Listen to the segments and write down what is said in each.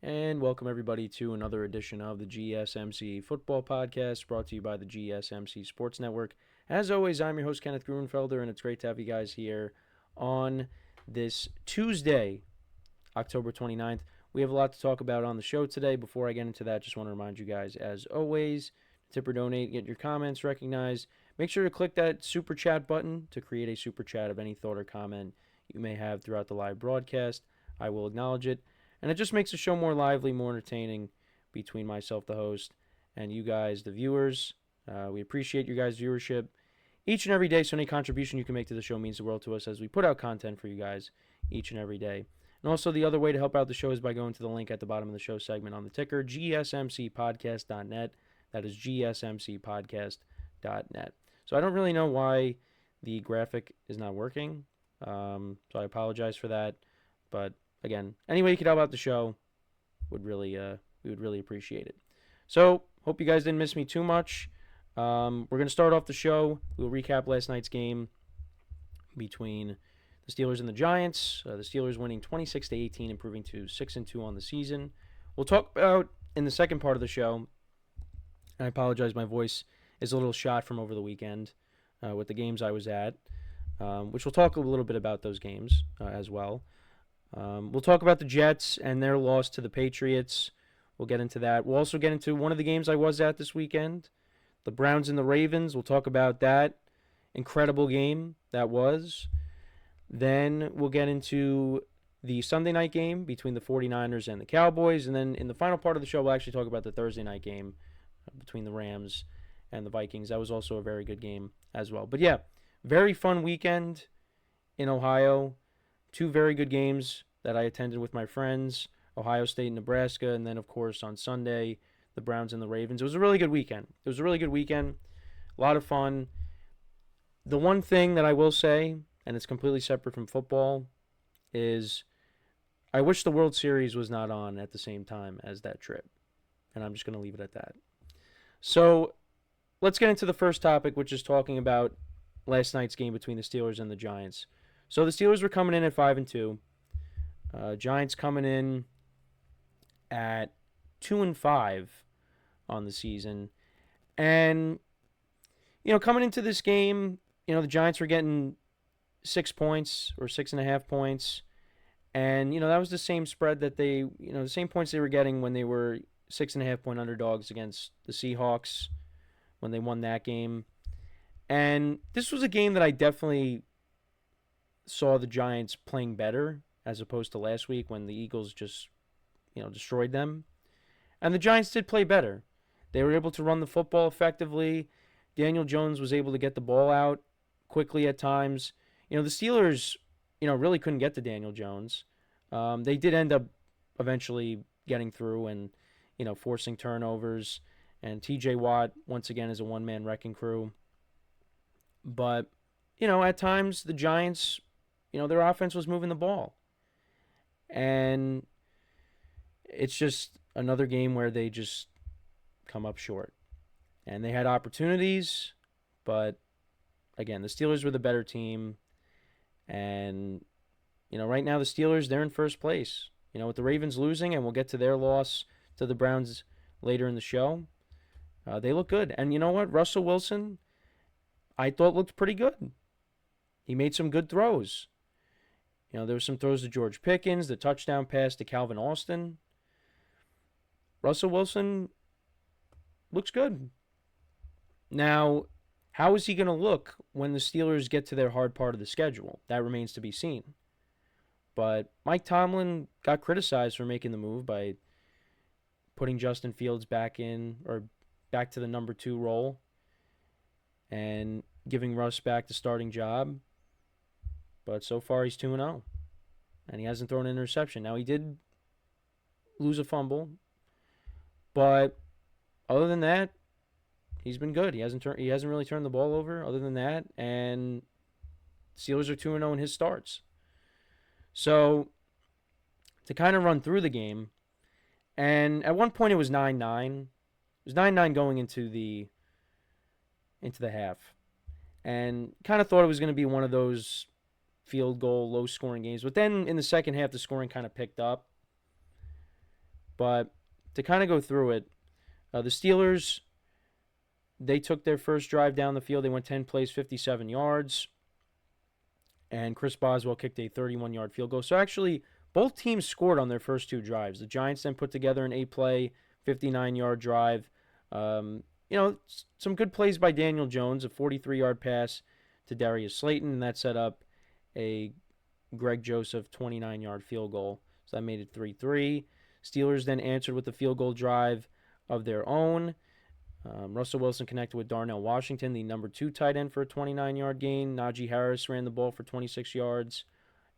And welcome everybody to another edition of the GSMC Football Podcast, brought to you by the GSMC Sports Network. As always, I'm your host, Kenneth Gruenfelder, and it's great to have you guys here on this Tuesday, October 29th. We have a lot to talk about on the show today. Before I get into that, just want to remind you guys, as always, tip or donate, get your comments recognized. Make sure to click that super chat button to create a super chat of any thought or comment you may have throughout the live broadcast. I will acknowledge it. And it just makes the show more lively, more entertaining between myself, the host, and you guys, the viewers. We appreciate your guys' viewership each and every day, so any contribution you can make to the show means the world to us as we put out content for you guys each and every day. And also, the other way to help out the show is by going to the link at the bottom of the show segment on the ticker, GSMCPodcast.net. That is GSMCPodcast.net. So I don't really know why the graphic is not working, so I apologize for that, but again, any way you could help out the show, we would really appreciate it. So, hope you guys didn't miss me too much. We're going to start off the show. We'll recap last night's game between the Steelers and the Giants. The Steelers winning 26-18, improving to 6-2 on the season. We'll talk about in the second part of the show. And I apologize, my voice is a little shot from over the weekend with the games I was at, which we'll talk a little bit about those games as well. We'll talk about the Jets and their loss to the Patriots. We'll get into that. We'll also get into one of the games I was at this weekend, the Browns and the Ravens. We'll talk about that incredible game that was. Then we'll get into the Sunday night game between the 49ers and the Cowboys. And then in the final part of the show, we'll actually talk about the Thursday night game between the Rams and the Vikings. That was also a very good game as well. But yeah, very fun weekend in Ohio. Two very good games that I attended with my friends, Ohio State and Nebraska, and then, of course, on Sunday, the Browns and the Ravens. It was a really good weekend. A lot of fun. The one thing that I will say, and it's completely separate from football, is I wish the World Series was not on at the same time as that trip, and I'm just going to leave it at that. So let's get into the first topic, which is talking about last night's game between the Steelers and the Giants. So the Steelers were coming in at 5-2. Giants coming in at 2-5 on the season. And, coming into this game, the Giants were getting 6 points or 6.5 points. And, that was the same spread that the same points they were getting when they were 6.5 point underdogs against the Seahawks when they won that game. And this was a game that I definitely saw the Giants playing better as opposed to last week when the Eagles just, destroyed them. And the Giants did play better. They were able to run the football effectively. Daniel Jones was able to get the ball out quickly at times. The Steelers, really couldn't get to Daniel Jones. They did end up eventually getting through and, forcing turnovers. And T.J.Watt, once again, is a one-man wrecking crew. But, at times the Giants, their offense was moving the ball. And it's just another game where they just come up short. And they had opportunities, but again, the Steelers were the better team. And, right now the Steelers, they're in first place. With the Ravens losing, and we'll get to their loss to the Browns later in the show, they look good. And you know what? Russell Wilson, I thought looked pretty good. He made some good throws. There were some throws to George Pickens, the touchdown pass to Calvin Austin. Russell Wilson looks good. Now, how is he going to look when the Steelers get to their hard part of the schedule? That remains to be seen. But Mike Tomlin got criticized for making the move by putting Justin Fields back to the number 2 role and giving Russ back the starting job. But so far, he's 2-0, and he hasn't thrown an interception. Now, he did lose a fumble, but other than that, he's been good. He hasn't really turned the ball over other than that, and Steelers are 2-0 in his starts. So, to kind of run through the game, and at one point it was 9-9. It was 9-9 going into the half, and kind of thought it was going to be one of those field goal, low-scoring games. But then in the second half, the scoring kind of picked up. But to kind of go through it, the Steelers, they took their first drive down the field. They went 10 plays, 57 yards. And Chris Boswell kicked a 31-yard field goal. So actually, both teams scored on their first two drives. The Giants then put together an 8-play, 59-yard drive. Some good plays by Daniel Jones, a 43-yard pass to Darius Slayton, and that set up a Greg Joseph 29-yard field goal. So that made it 3-3. Steelers then answered with a field goal drive of their own. Russell Wilson connected with Darnell Washington, the number 2 tight end, for a 29-yard gain. Najee Harris ran the ball for 26 yards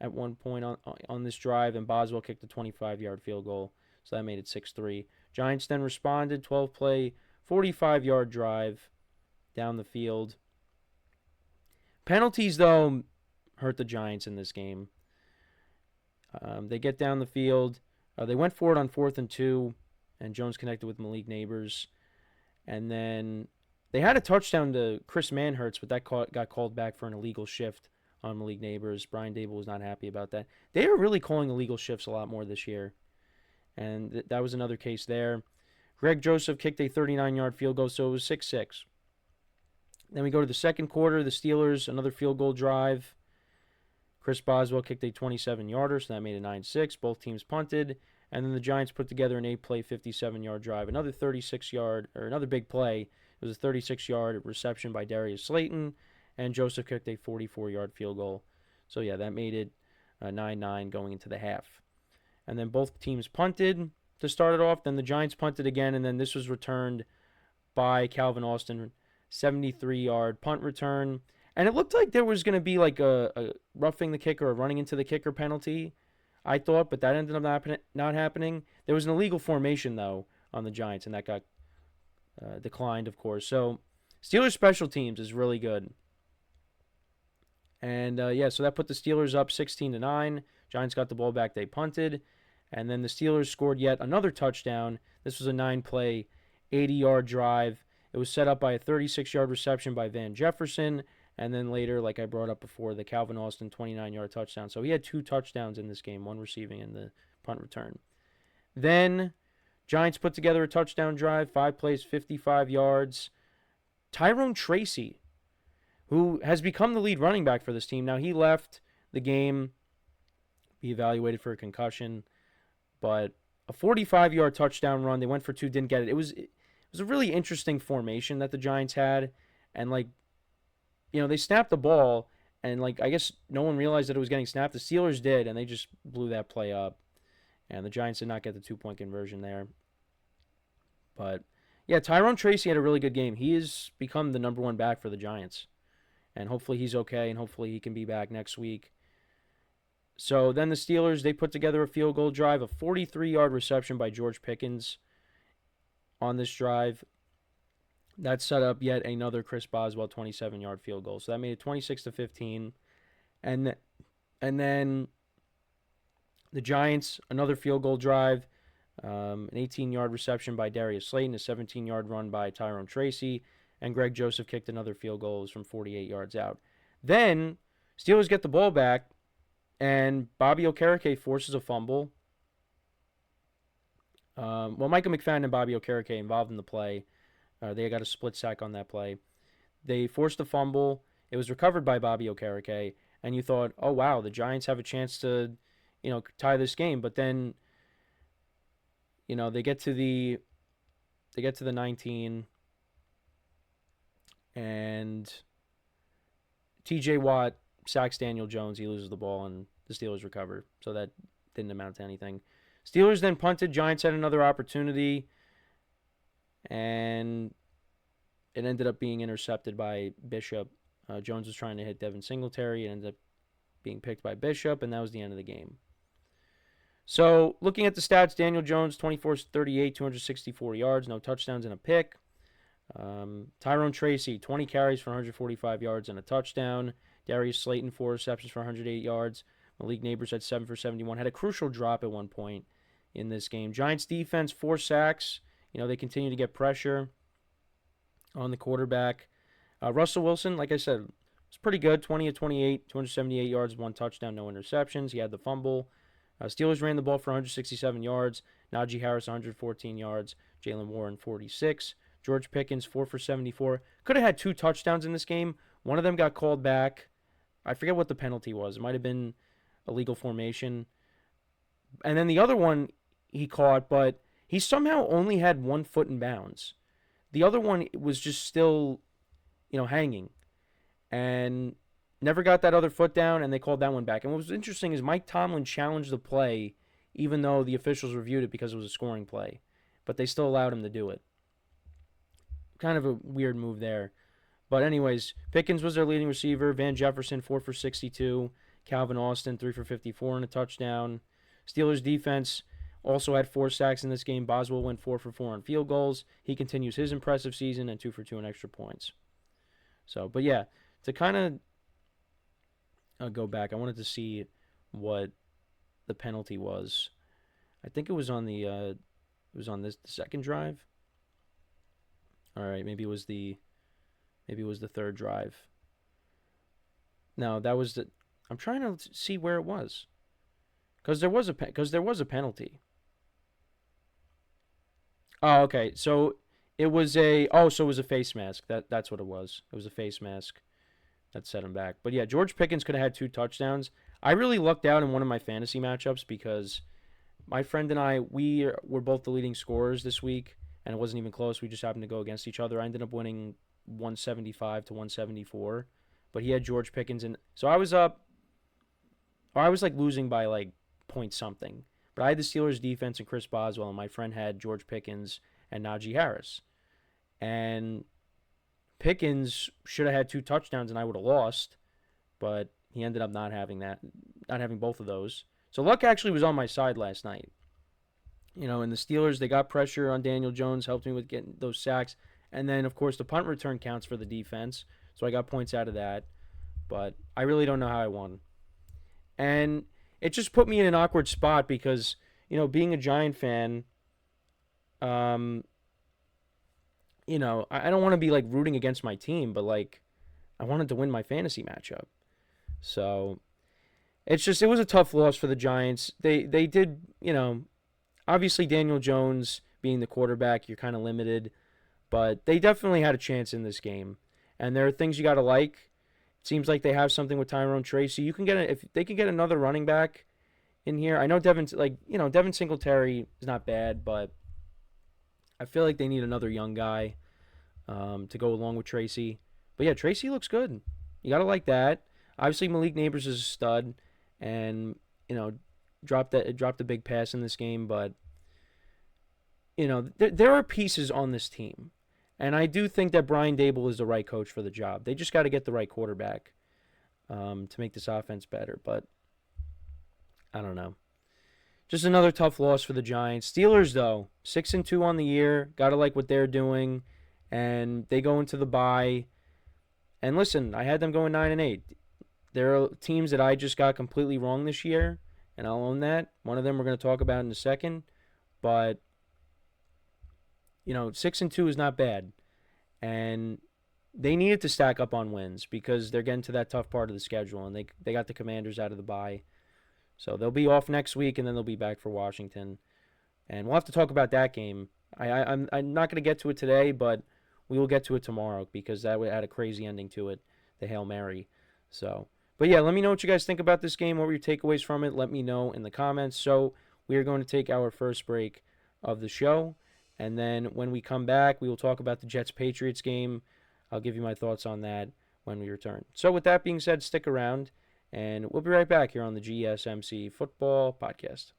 at one point on this drive, and Boswell kicked a 25-yard field goal. So that made it 6-3. Giants then responded, 12-play, 45-yard drive down the field. Penalties, though, hurt the Giants in this game. They get down the field. They went for it on 4th and 2, and Jones connected with Malik Nabers. And then they had a touchdown to Chris Manhertz, but that got called back for an illegal shift on Malik Nabers. Brian Dable was not happy about that. They are really calling illegal shifts a lot more this year. And that was another case there. Greg Joseph kicked a 39-yard field goal, so it was 6-6. Then we go to the second quarter. The Steelers, another field goal drive. Chris Boswell kicked a 27-yarder, so that made it 9-6. Both teams punted. And then the Giants put together an 8-play, 57-yard drive. Another big play. It was a 36-yard reception by Darius Slayton, and Joseph kicked a 44-yard field goal. So, yeah, that made it 9-9 going into the half. And then both teams punted to start it off. Then the Giants punted again, and then this was returned by Calvin Austin. 73-yard punt return. And it looked like there was going to be like a roughing the kicker or running into the kicker penalty, I thought, but that ended up not happening. There was an illegal formation, though, on the Giants, and that got declined, of course. So Steelers special teams is really good. And, so that put the Steelers up 16-9. Giants got the ball back. They punted. And then the Steelers scored yet another touchdown. This was a 9-play, 80-yard drive. It was set up by a 36-yard reception by Van Jefferson. And then later, like I brought up before, the Calvin Austin 29-yard touchdown. So he had 2 touchdowns in this game, one receiving and the punt return. Then Giants put together a touchdown drive, 5 plays, 55 yards. Tyrone Tracy, who has become the lead running back for this team. Now, he left the game, be evaluated for a concussion, but a 45-yard touchdown run. They went for 2, didn't get it. It was a really interesting formation that the Giants had, and they snapped the ball, and I guess no one realized that it was getting snapped. The Steelers did, and they just blew that play up, and the Giants did not get the 2-point conversion there. But yeah, Tyrone Tracy had a really good game. He has become the number 1 back for the Giants, and hopefully he's okay, and hopefully he can be back next week. So then the Steelers, they put together a field goal drive, a 43-yard reception by George Pickens on this drive. That set up yet another Chris Boswell 27-yard field goal. So that made it 26-15. And then the Giants, another field goal drive, an 18-yard reception by Darius Slayton, a 17-yard run by Tyrone Tracy, and Greg Joseph kicked another field goal. It was from 48 yards out. Then Steelers get the ball back, and Bobby Okereke forces a fumble. Micah McFadden and Bobby Okereke involved in the play. They got a split sack on that play. They forced a fumble. It was recovered by Bobby Okereke, and you thought, oh, wow, the Giants have a chance to, tie this game. But then, they get to the 19, and T.J.Watt sacks Daniel Jones. He loses the ball, and the Steelers recover. So that didn't amount to anything. Steelers then punted. Giants had another opportunity, and it ended up being intercepted by Bishop. Jones was trying to hit Devin Singletary. It ended up being picked by Bishop, and that was the end of the game. So looking at the stats, Daniel Jones, 24-38, 264 yards, no touchdowns and a pick. Tyrone Tracy, 20 carries for 145 yards and a touchdown. Darius Slayton, 4 receptions for 108 yards. Malik Nabers had 7 for 71. Had a crucial drop at one point in this game. Giants defense, 4 sacks. They continue to get pressure on the quarterback. Russell Wilson, like I said, was pretty good. 20 of 28, 278 yards, 1 touchdown, no interceptions. He had the fumble Steelers ran the ball for 167 yards. Najee Harris 114 yards. Jalen Warren 46. George Pickens 4 for 74. Could have had 2 touchdowns in this game. One of them got called back. I forget what the penalty was. It might have been illegal formation. And then the other one he caught, but he somehow only had 1 foot in bounds. The other one was just still, hanging. And never got that other foot down, and they called that one back. And what was interesting is Mike Tomlin challenged the play, even though the officials reviewed it because it was a scoring play. But they still allowed him to do it. Kind of a weird move there. But anyways, Pickens was their leading receiver. Van Jefferson, 4 for 62. Calvin Austin, 3 for 54 and a touchdown. Steelers defense also had 4 sacks in this game. Boswell went 4 for 4 on field goals. He continues his impressive season and 2 for 2 on extra points. So, but yeah, to kind of go back, I wanted to see what the penalty was. I think it was on the the second drive. All right, maybe it was the third drive. No, that was the. I'm trying to see where it was, because there was a penalty. Oh, okay. So it was a face mask. That's what it was. It was a face mask that set him back. But yeah, George Pickens could have had 2 touchdowns. I really lucked out in one of my fantasy matchups because my friend and I, we were both the leading scorers this week, and it wasn't even close. We just happened to go against each other. I ended up winning 175 to 174, but he had George Pickens, and so I was up. Or I was like losing by like point something. But I had the Steelers defense and Chris Boswell, and my friend had George Pickens and Najee Harris. And Pickens should have had 2 touchdowns, and I would have lost. But he ended up not having both of those. So luck actually was on my side last night. And the Steelers, they got pressure on Daniel Jones, helped me with getting those sacks. And then, of course, the punt return counts for the defense. So I got points out of that. But I really don't know how I won. And it just put me in an awkward spot because, being a Giant fan, I don't want to be like rooting against my team, but like I wanted to win my fantasy matchup. So it was a tough loss for the Giants. They did, obviously Daniel Jones being the quarterback, you're kind of limited, but they definitely had a chance in this game. And there are things you got to like. It seems like they have something with Tyrone Tracy. You can if they can get another running back in here. I know Devin Singletary is not bad, but I feel like they need another young guy to go along with Tracy. But yeah, Tracy looks good. You got to like that. Obviously, Malik Neighbors is a stud, and dropped a big pass in this game. But there are pieces on this team, and I do think that Brian Daboll is the right coach for the job. They just got to get the right quarterback to make this offense better. But I don't know. Just another tough loss for the Giants. Steelers, though, 6-2 on the year. Got to like what they're doing. And they go into the bye. And listen, I had them going 9-8. There are teams that I just got completely wrong this year, and I'll own that. One of them we're going to talk about in a second. But, 6-2 is not bad. And they needed to stack up on wins because they're getting to that tough part of the schedule, and they got the Commanders out of the bye. So they'll be off next week, and then they'll be back for Washington. And we'll have to talk about that game. I'm not going to get to it today, but we will get to it tomorrow because that had a crazy ending to it, the Hail Mary. So, but yeah, let me know what you guys think about this game. What were your takeaways from it? Let me know in the comments. So we are going to take our first break of the show. And then when we come back, we will talk about the Jets-Patriots game. I'll give you my thoughts on that when we return. So with that being said, stick around. And we'll be right back here on the GSMC Football Podcast.